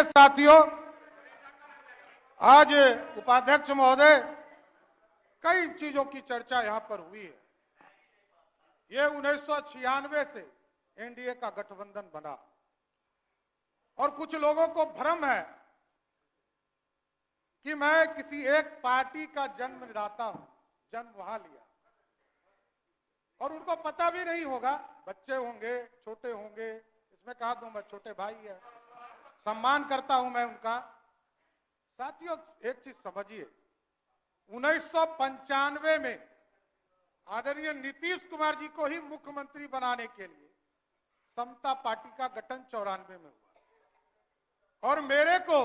आदरणीय साथियों, आज उपाध्यक्ष महोदय, कई चीजों की चर्चा यहां पर हुई है। ये 1996 से एनडीए का गठबंधन बना और कुछ लोगों को भ्रम है कि मैं किसी एक पार्टी का जन्मदाता हूं, जन्म वहां लिया, और उनको पता भी नहीं होगा, बच्चे होंगे, छोटे होंगे, इसमें कहा दूं मैं छोटे भाई है, सम्मान करता हूं मैं उनका। साथियों, एक चीज समझिए, 1995 में आदरणीय नीतीश कुमार जी को ही मुख्यमंत्री बनाने के लिए समता पार्टी का गठन 94 में हुआ और मेरे को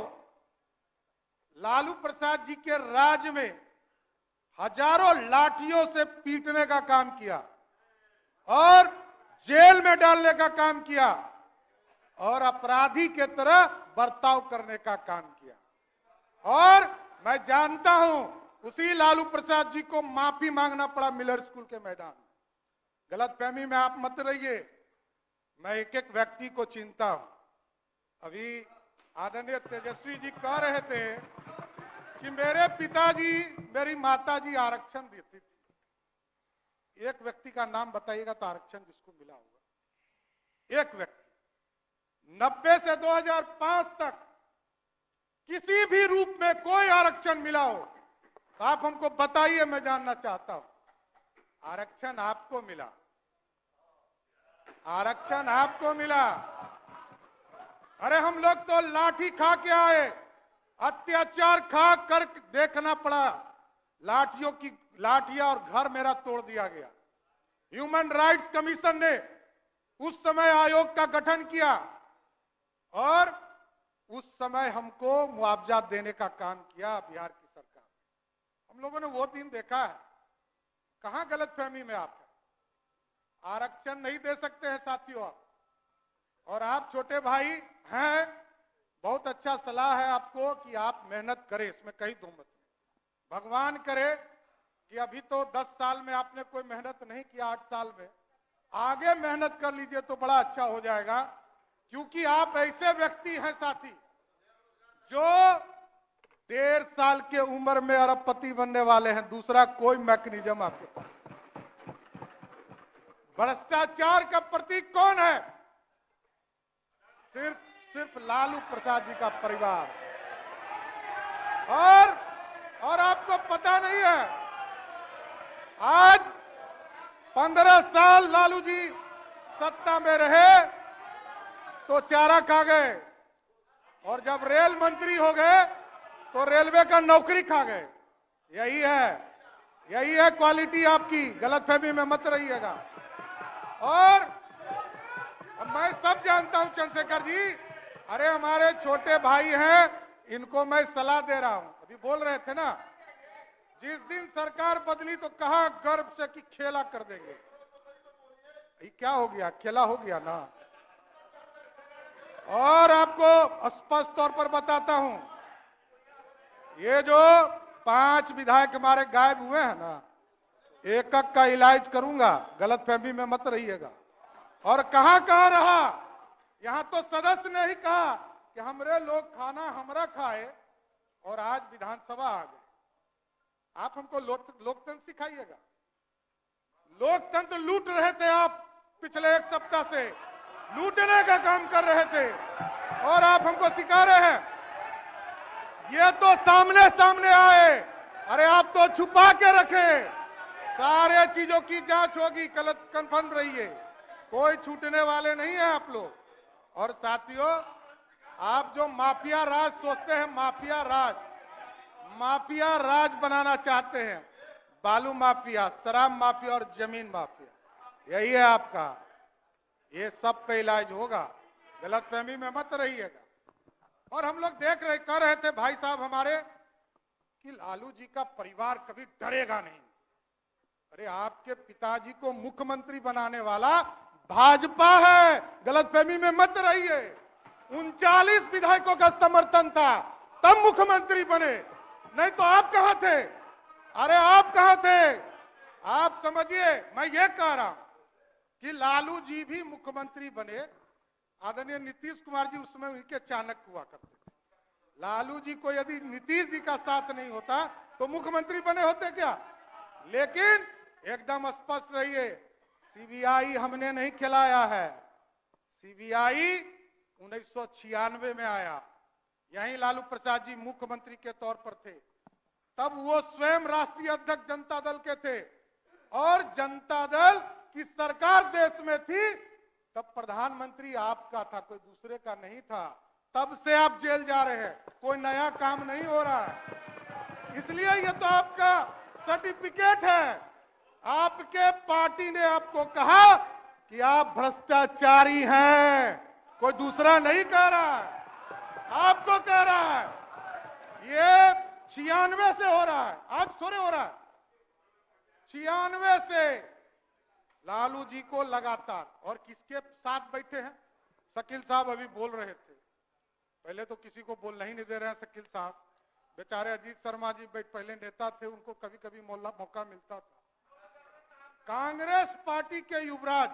लालू प्रसाद जी के राज में हजारों लाठियों से पीटने का काम किया और जेल में डालने का काम किया और अपराधी के तरह बर्ताव करने का काम किया। और मैं जानता हूं उसी लालू प्रसाद जी को माफी मांगना पड़ा मिलर स्कूल के मैदान में। गलतफहमी में आप मत रहिए, मैं एक एक व्यक्ति को चिंता हूं। अभी आदरणीय तेजस्वी जी कह रहे थे कि मेरे पिताजी, मेरी माताजी आरक्षण देती थी। एक व्यक्ति का नाम बताइएगा तो आरक्षण जिसको मिला होगा, एक व्यक्ति। 90 से 2005 तक किसी भी रूप में कोई आरक्षण मिला हो तो आप हमको बताइए, मैं जानना चाहता हूं। आरक्षण आपको मिला, आरक्षण आपको मिला। अरे हम लोग तो लाठी खा के आए, अत्याचार खा कर देखना पड़ा, लाठियां और घर मेरा तोड़ दिया गया। ह्यूमन राइट्स कमीशन ने उस समय आयोग का गठन किया और उस समय हमको मुआवजा देने का काम किया बिहार की सरकार। हम लोगों ने वो दिन देखा है। कहां गलतफहमी में आप है? आरक्षण नहीं दे सकते हैं साथियों आप, और आप छोटे भाई हैं, बहुत अच्छा सलाह है आपको कि आप मेहनत करें, इसमें कहीं दो मत नहीं। भगवान करे कि अभी तो 10 साल में आपने कोई मेहनत नहीं किया, 8 साल में आगे मेहनत कर लीजिए तो बड़ा अच्छा हो जाएगा, क्योंकि आप ऐसे व्यक्ति हैं साथी जो 1.5 साल के उम्र में अरबपति बनने वाले हैं। दूसरा कोई मैकेनिज्म आपके पास। भ्रष्टाचार का प्रतीक कौन है? सिर्फ लालू प्रसाद जी का परिवार। और आपको पता नहीं है, आज 15 साल लालू जी सत्ता में रहे तो चारा खा गए, और जब रेल मंत्री हो गए तो रेलवे का नौकरी खा गए। यही है क्वालिटी आपकी, गलतफहमी में मत रहिएगा। और मैं सब जानता हूं चंद्रशेखर जी, अरे हमारे छोटे भाई हैं, इनको मैं सलाह दे रहा हूं। अभी बोल रहे थे ना, जिस दिन सरकार बदली तो कहा गर्व से कि खेला कर देंगे। ये क्या हो गया? खेला हो गया ना। और आपको स्पष्ट तौर पर बताता हूं, ये जो 5 विधायक हमारे गायब हुए हैं ना, एक एक का इलाज करूंगा, गलतफहमी में मत रहिएगा। और कहां रहा, यहां तो सदस्य ने ही कहा कि हमरे लोग खाना हमरा खाए, और आज विधानसभा आ गए। आप हमको लोकतंत्र सिखाइएगा। लोकतंत्र लूट रहे थे आप, पिछले 1 सप्ताह से लूटने का काम कर रहे थे, और आप हमको सिखा रहे हैं। ये तो सामने आए, अरे आप तो छुपा के रखे। सारे चीजों की जांच होगी, गलत कन्फर्म रहिए, कोई छूटने वाले नहीं है आप लोग। और साथियों, आप जो माफिया राज सोचते हैं, माफिया राज बनाना चाहते हैं, बालू माफिया, शराब माफिया और जमीन माफिया, यही है आपका। ये सब पे इलाज होगा, गलतफहमी में मत रहिएगा। और हम लोग कह रहे थे भाई साहब हमारे कि लालू जी का परिवार कभी डरेगा नहीं। अरे आपके पिताजी को मुख्यमंत्री बनाने वाला भाजपा है, गलतफहमी में मत रहिए। 39 विधायकों का समर्थन था, तब मुख्यमंत्री बने, नहीं तो आप कहां थे? अरे आप कहां थे? आप समझिए, मैं ये कह रहा हूं कि लालू जी भी मुख्यमंत्री बने, आदरणीय नीतीश कुमार जी उस समय उनके चाणक्य हुआ करते थे। लालू जी को यदि नीतीश जी का साथ नहीं होता तो मुख्यमंत्री बने होते क्या? लेकिन एकदम स्पष्ट रहिए, सीबीआई हमने नहीं खिलाया है। सीबीआई 1996 में आया, यहीं लालू प्रसाद जी मुख्यमंत्री के तौर पर थे, तब वो स्वयं राष्ट्रीय अध्यक्ष जनता दल के थे और जनता दल की सरकार देश में थी, तब प्रधानमंत्री आपका था, कोई दूसरे का नहीं था। तब से आप जेल जा रहे हैं, कोई नया काम नहीं हो रहा है। इसलिए ये तो आपका सर्टिफिकेट है। आपके पार्टी ने आपको कहा कि आप भ्रष्टाचारी हैं, कोई दूसरा नहीं कह रहा है, आपको कह रहा है। ये 96 से हो रहा है, आज थोड़े हो रहा है। 96 से लालू जी को लगातार, और किसके साथ बैठे हैं? शकील साहब अभी बोल रहे थे, पहले तो किसी को बोलना ही नहीं दे रहे हैं शकील साहब, बेचारे अजीत शर्मा जी पहले नेता थे, उनको कभी कभी मौका मिलता था। कांग्रेस पार्टी के युवराज,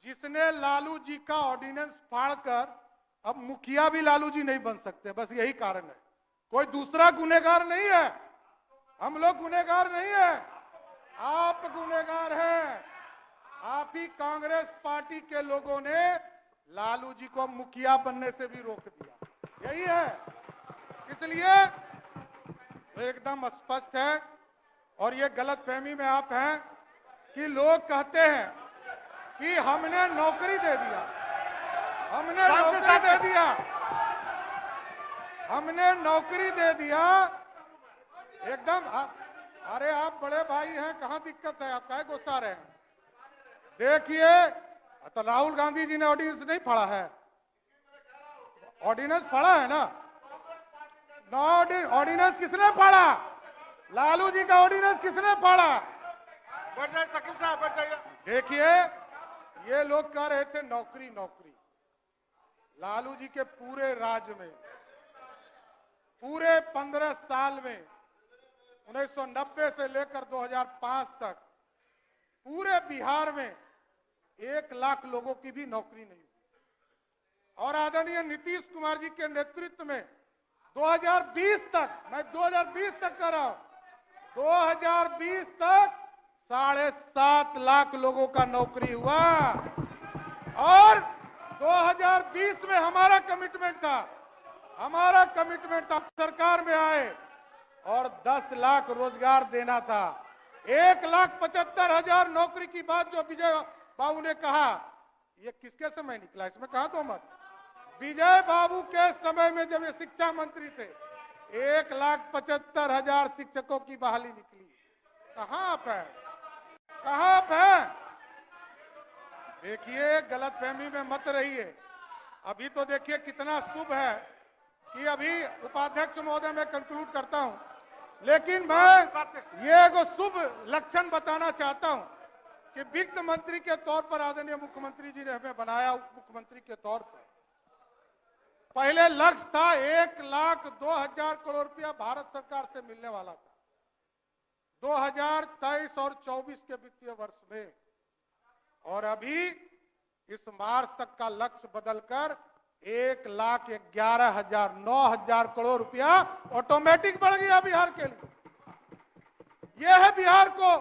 जिसने लालू जी का ऑर्डिनेंस फाड़कर, अब मुखिया भी लालू जी नहीं बन सकते, बस यही कारण है, कोई दूसरा गुनहगार नहीं है। हम लोग गुनहगार नहीं है, आप गुनहगार हैं। आप ही कांग्रेस पार्टी के लोगों ने लालू जी को मुखिया बनने से भी रोक दिया, यही है। इसलिए एकदम स्पष्ट है, और ये गलतफहमी में आप हैं कि लोग कहते हैं कि हमने नौकरी दे दिया, हमने नौकरी दे दिया, हमने नौकरी दे दिया। एकदम अरे आप बड़े भाई हैं, कहां दिक्कत है, आप काहे गुस्सा रहे हैं? देखिए, तो राहुल गांधी जी ने ऑर्डिनेंस नहीं फाड़ा है, ऑर्डिनेंस फाड़ा है ना। ऑर्डिनेंस किसने फाड़ा? लालू जी का ऑर्डिनेंस किसने फाड़ा? बैठ जाइए शकील साहब, बैठ जाइए। देखिए, ये लोग कह रहे थे नौकरी नौकरी। लालू जी के पूरे राज्य में, पूरे 15 साल में, 1990 से लेकर 2005 तक पूरे बिहार में 1 लाख लोगों की भी नौकरी नहीं हुई। और आदरणीय नीतीश कुमार जी के नेतृत्व में 2020 तक, मैं 2020 तक कर रहा हूं, 2020 तक 7.5 लाख लोगों का नौकरी हुआ। और 2020 में हमारा कमिटमेंट था, सरकार में आए और 10 लाख रोजगार देना था। 1,75,000 नौकरी की बात जो विजय बाबू ने कहा, ये किसके समय निकला? इसमें कहा तो मत। विजय बाबू के समय में जब ये शिक्षा मंत्री थे, 1,75,000 शिक्षकों की बहाली निकली। कहां आप हैं, कहां आप हैं? देखिए, गलतफहमी में मत रहिए। अभी तो देखिए कितना शुभ है कि अभी उपाध्यक्ष महोदय मैं कंक्लूड करता हूं, लेकिन मैं ये एगो शुभ लक्षण बताना चाहता हूं कि वित्त मंत्री के तौर पर आदरणीय मुख्यमंत्री जी ने हमें बनाया, उप मुख्यमंत्री के तौर पर। पहले लक्ष्य था 1,02,000 करोड़ रुपया भारत सरकार से मिलने वाला था 2023 और 24 के वित्तीय वर्ष में, और अभी इस मार्च तक का लक्ष्य बदलकर 1,11,000 9,000 करोड़ रुपया ऑटोमेटिक बढ़ गया बिहार के लिए। यह है बिहार को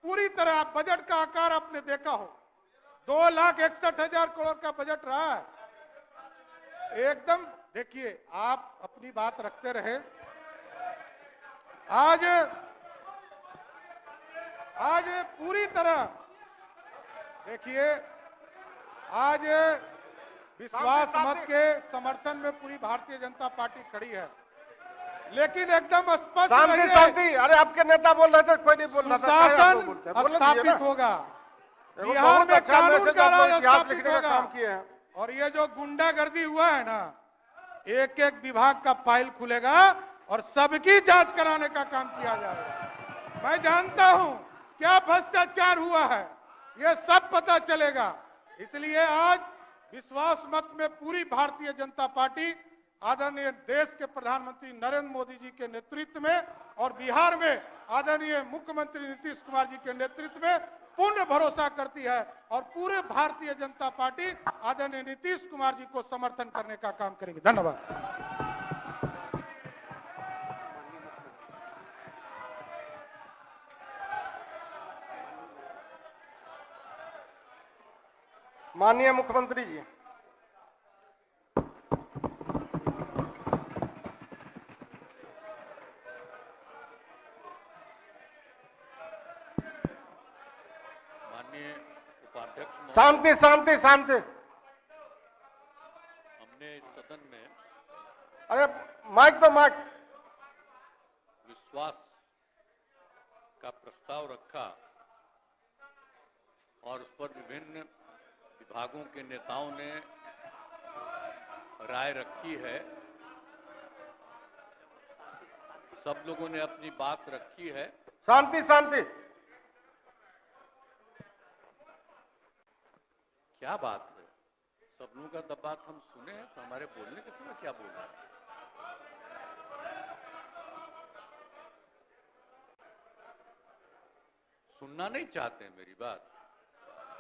पूरी तरह, बजट का आकार आपने देखा हो, 2,61,000 करोड़ का बजट रहा है। एकदम देखिए, आप अपनी बात रखते रहे। आज पूरी तरह देखिए, आज विश्वास मत के समर्थन में पूरी भारतीय जनता पार्टी खड़ी है, लेकिन एकदम स्पष्ट शांति। अरे आपके नेता बोल रहे थे, कोई नहीं बोल रहा था। शासन स्थापित होगा, बिहार में कानून का राज स्थापित होगा। और ये जो गुंडागर्दी हुआ है ना, एक एक विभाग का फाइल खुलेगा और सबकी जांच कराने का काम किया जाएगा। मैं जानता हूं क्या भ्रष्टाचार हुआ है, ये सब पता चलेगा। इसलिए आज विश्वास मत में पूरी भारतीय जनता पार्टी आदरणीय देश के प्रधानमंत्री नरेंद्र मोदी जी के नेतृत्व में और बिहार में आदरणीय मुख्यमंत्री नीतीश कुमार जी के नेतृत्व में पूर्ण भरोसा करती है और पूरे भारतीय जनता पार्टी आदरणीय नीतीश कुमार जी को समर्थन करने का काम करेगी। धन्यवाद। माननीय मुख्यमंत्री जी। माननीय उपाध्यक्ष, शांति शांति शांति। हमने इस सदन में अरे माइक तो माइक। विश्वास का प्रस्ताव रखा और उस पर विभिन्न विभागों के नेताओं ने राय रखी है। सब लोगों ने अपनी बात रखी है। शांति शांति। क्या बात है? सब लोगों का तब बात हम सुने हैं तो हमारे बोलने के समय क्या बोल रहा है? सुनना नहीं चाहते हैं मेरी बात?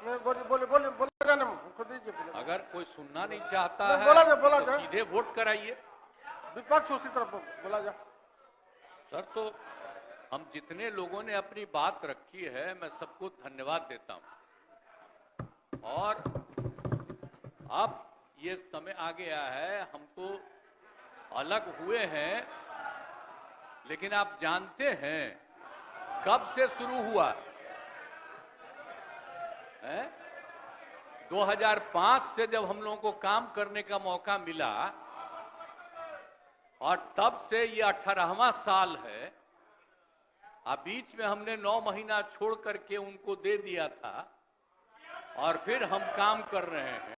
बोले बोले बोले बोला जाने खुद दीजिए। अगर कोई सुनना नहीं चाहता है बोला तो जाए। सीधे वोट कराइए। विपक्ष उसी तरफ बोला जाए। सर, तो हम जितने लोगों ने अपनी बात रखी है मैं सबको धन्यवाद देता हूं। और अब ये समय आ गया है, हम तो अलग हुए हैं, लेकिन आप जानते हैं कब से शुरू हुआ है? 2005 से जब हम लोगों को काम करने का मौका मिला और तब से ये 18वां साल है। अब बीच में हमने 9 महीना छोड़ करके उनको दे दिया था और फिर हम काम कर रहे हैं।